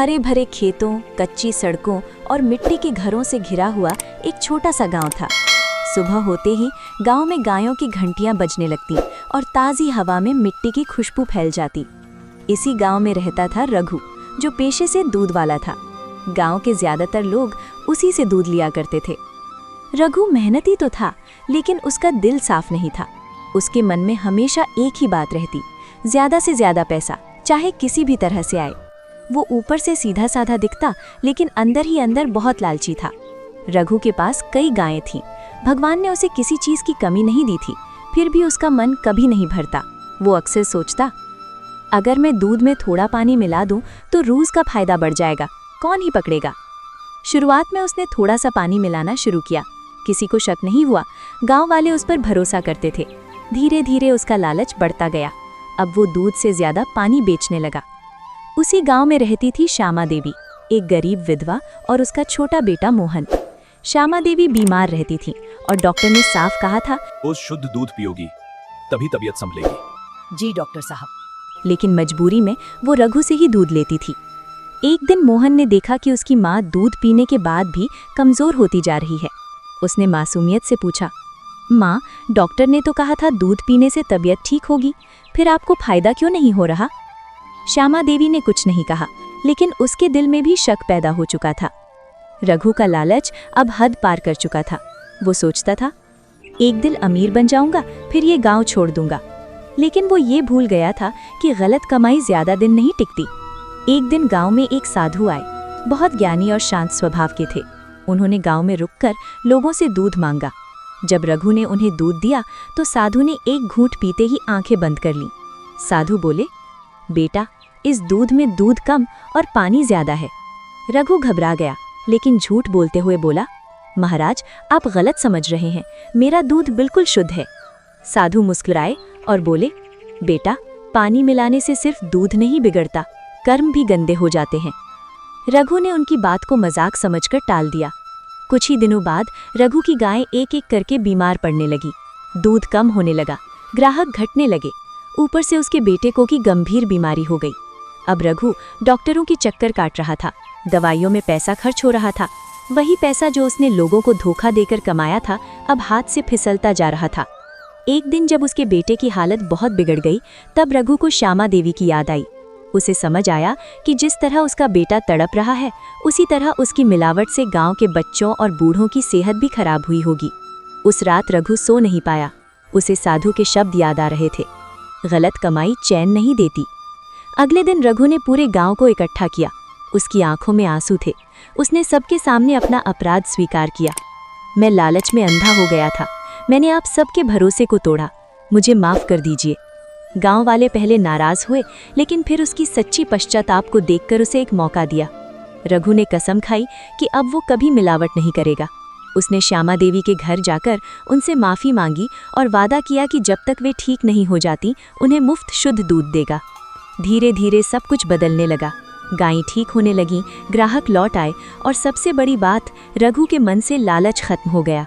हरे भरे खेतों, कच्ची सड़कों और मिट्टी के घरों से घिरा हुआ एक छोटा सा गांव था। सुबह होते ही गांव में गायों की घंटियां बजने लगती और ताज़ी हवा में मिट्टी की खुशबू फैल जाती। इसी गांव में रहता था रघु, जो पेशे से दूध वाला था। गांव के ज्यादातर लोग उसी से दूध लिया करते थे। रघु मेहनती तो था, लेकिन उसका दिल साफ नहीं था। उसके मन में हमेशा एक ही बात रहती, ज्यादा से ज्यादा पैसा, चाहे किसी भी तरह से आए। वो ऊपर से सीधा साधा दिखता, लेकिन अंदर ही अंदर बहुत लालची था। रघु के पास कई गायें थीं। भगवान ने उसे किसी चीज की कमी नहीं दी थी, फिर भी उसका मन कभी नहीं भरता। वो अक्सर सोचता, अगर मैं दूध में थोड़ा पानी मिला दूं तो रोज का फायदा बढ़ जाएगा, कौन ही पकड़ेगा। शुरुआत में उसने थोड़ा सा पानी मिलाना शुरू किया। किसी को शक नहीं हुआ, गांव वाले उस पर भरोसा करते थे। धीरे धीरे उसका लालच बढ़ता गया। अब वो दूध से ज्यादा पानी बेचने लगा। उसी गांव में रहती थी श्यामा देवी, एक गरीब विधवा, और उसका छोटा बेटा मोहन। श्यामा देवी बीमार रहती थी और डॉक्टर ने साफ कहा था, रोज शुद्ध दूध पियोगी तभी तबीयत संभलेगी। जी डॉक्टर साहब। लेकिन मजबूरी में वो रघु से ही दूध लेती थी। एक दिन मोहन ने देखा कि उसकी माँ दूध पीने के बाद भी कमजोर होती जा रही है। उसने मासूमियत से पूछा, माँ, डॉक्टर ने तो कहा था दूध पीने से तबीयत ठीक होगी, फिर आपको फायदा क्यों नहीं हो रहा? श्यामा देवी ने कुछ नहीं कहा, लेकिन उसके दिल में भी शक पैदा हो चुका था। रघु का लालच अब हद पार कर चुका था। वो सोचता था, एक दिन अमीर बन जाऊंगा, फिर ये गांव छोड़ दूंगा। लेकिन वो ये भूल गया था कि गलत कमाई ज्यादा दिन नहीं टिकती। एक दिन गांव में एक साधु आए, बहुत ज्ञानी और शांत स्वभाव के थे। उन्होंने गांव में रुककर लोगों से दूध मांगा। जब रघु ने उन्हें दूध दिया तो साधु ने एक घूंट पीते ही आंखें बंद कर लीं। साधु बोले, बेटा, इस दूध में दूध कम और पानी ज्यादा है। रघु घबरा गया, लेकिन झूठ बोलते हुए बोला, महाराज, आप गलत समझ रहे हैं, मेरा दूध बिल्कुल शुद्ध है। साधु मुस्कुराए और बोले, बेटा, पानी मिलाने से सिर्फ दूध नहीं बिगड़ता, कर्म भी गंदे हो जाते हैं। रघु ने उनकी बात को मजाक समझकर टाल दिया। कुछ ही दिनों बाद रघु की गायें एक एक करके बीमार पड़ने लगी। दूध कम होने लगा, ग्राहक घटने लगे। ऊपर से उसके बेटे को की गंभीर बीमारी हो गई। अब रघु डॉक्टरों की चक्कर काट रहा था, दवाइयों में पैसा खर्च हो रहा था। वही पैसा जो उसने लोगों को धोखा देकर कमाया था, अब हाथ से फिसलता जा रहा था। एक दिन जब उसके बेटे की हालत बहुत बिगड़ गई, तब रघु को श्यामा देवी की याद आई। उसे समझ आया कि जिस तरह उसका बेटा तड़प रहा है, उसी तरह उसकी मिलावट से गांव के बच्चों और बूढ़ों की सेहत भी खराब हुई होगी। उस रात रघु सो नहीं पाया। उसे साधु के शब्द याद आ रहे थे, गलत कमाई चैन नहीं देती। अगले दिन रघु ने पूरे गांव को इकट्ठा किया। उसकी आंखों में आंसू थे। उसने सबके सामने अपना अपराध स्वीकार किया। मैं लालच में अंधा हो गया था, मैंने आप सबके भरोसे को तोड़ा, मुझे माफ कर दीजिए। गांव वाले पहले नाराज हुए, लेकिन फिर उसकी सच्ची पश्चाताप को देखकर उसे एक मौका दिया। रघु ने कसम खाई कि अब वो कभी मिलावट नहीं करेगा। उसने श्यामा देवी के घर जाकर उनसे माफी मांगी और वादा किया कि जब तक वे ठीक नहीं हो जाती, उन्हें मुफ्त शुद्ध दूध देगा। धीरे धीरे सब कुछ बदलने लगा। गायें ठीक होने लगीं, ग्राहक लौट आए और सबसे बड़ी बात, रघु के मन से लालच खत्म हो गया।